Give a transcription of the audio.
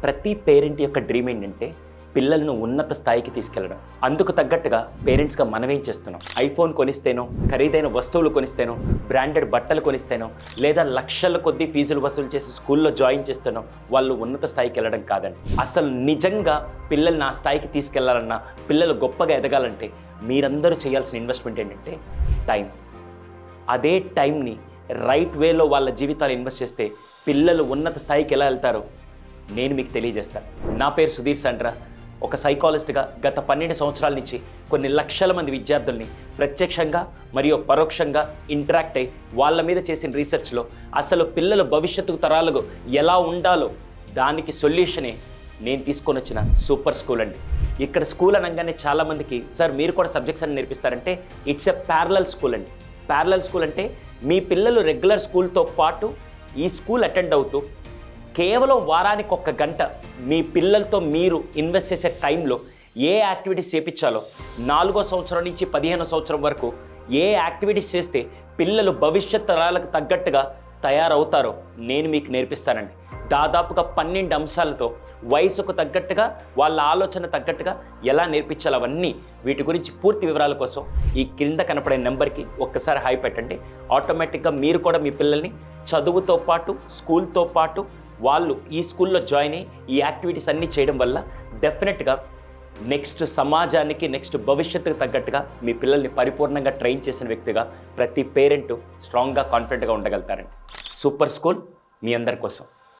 ప్రతి పేరెంట్ యొక్క డ్రీమ్ ఏంటంటే పిల్లలను ఉన్నత స్థాయికి తీసుకెళ్లడం. అందుకు తగ్గట్టుగా పేరెంట్స్గా మనం ఏం చేస్తున్నాం? ఐఫోన్ కొనిస్తేనో, ఖరీదైన వస్తువులు కొనిస్తేనో, బ్రాండెడ్ బట్టలు కొనిస్తేనో, లేదా లక్షల కొద్దీ ఫీజులు వసూలు చేసి స్కూల్లో జాయిన్ చేస్తేనో వాళ్ళు ఉన్నత స్థాయికి వెళ్ళడం కాదండి. అసలు నిజంగా పిల్లల్ని ఆ స్థాయికి తీసుకెళ్లాలన్నా, పిల్లలు గొప్పగా ఎదగాలంటే మీరందరూ చేయాల్సిన ఇన్వెస్ట్మెంట్ ఏంటంటే టైం. అదే టైంని రైట్ వేలో వాళ్ళ జీవితాలు ఇన్వెస్ట్ చేస్తే పిల్లలు ఉన్నత స్థాయికి ఎలా వెళ్తారో నేను మీకు తెలియజేస్తాను. నా పేరు సుధీర్ సండ్రా. ఒక సైకాలజిస్ట్గా గత 12 సంవత్సరాల నుంచి కొన్ని లక్షల మంది విద్యార్థుల్ని ప్రత్యక్షంగా మరియు పరోక్షంగా ఇంటరాక్ట్ అయ్యి వాళ్ళ మీద చేసిన రీసెర్చ్లో అసలు పిల్లల భవిష్యత్తు తరాలకు ఎలా ఉండాలో దానికి సొల్యూషనే నేను తీసుకొని వచ్చిన సూపర్ స్కూల్ అండి. ఇక్కడ స్కూల్ అనగానే చాలామందికి సార్ మీరు కూడా సబ్జెక్ట్స్ అని నేర్పిస్తారంటే ఇట్స్ ఎ ప్యారలల్ స్కూల్ అండి. ప్యారలల్ స్కూల్ అంటే మీ పిల్లలు రెగ్యులర్ స్కూల్తో పాటు ఈ స్కూల్ అటెండ్ అవుతూ కేవలం వారానికి 1 గంట మీ పిల్లలతో మీరు ఇన్వెస్ట్ చేసే టైంలో ఏ యాక్టివిటీస్ చేయించాలో 4వ సంవత్సరం నుంచి 15వ సంవత్సరం వరకు ఏ యాక్టివిటీస్ చేస్తే పిల్లలు భవిష్యత్ తరాలకు తగ్గట్టుగా తయారవుతారో నేను మీకు నేర్పిస్తానండి. దాదాపుగా 12 అంశాలతో వయసుకు తగ్గట్టుగా వాళ్ళ ఆలోచన తగ్గట్టుగా ఎలా నేర్పించాలి అవన్నీ వీటి గురించి పూర్తి వివరాల కోసం ఈ కింద కనపడే నెంబర్కి ఒక్కసారి హాయ్ పెట్టండి. ఆటోమేటిక్గా మీరు కూడా మీ పిల్లల్ని చదువుతో పాటు స్కూల్తో పాటు వాళ్ళు ఈ స్కూల్లో జాయిన్ అయ్యి ఈ యాక్టివిటీస్ అన్నీ చేయడం వల్ల డెఫినెట్గా నెక్స్ట్ సమాజానికి నెక్స్ట్ భవిష్యత్తుకు తగ్గట్టుగా మీ పిల్లల్ని పరిపూర్ణంగా ట్రైన్ చేసిన వ్యక్తిగా ప్రతి పేరెంట్ స్ట్రాంగ్గా కాన్ఫిడెంట్గా ఉండగలుగుతారండి. సూపర్ స్కూల్ మీ అందరి కోసం.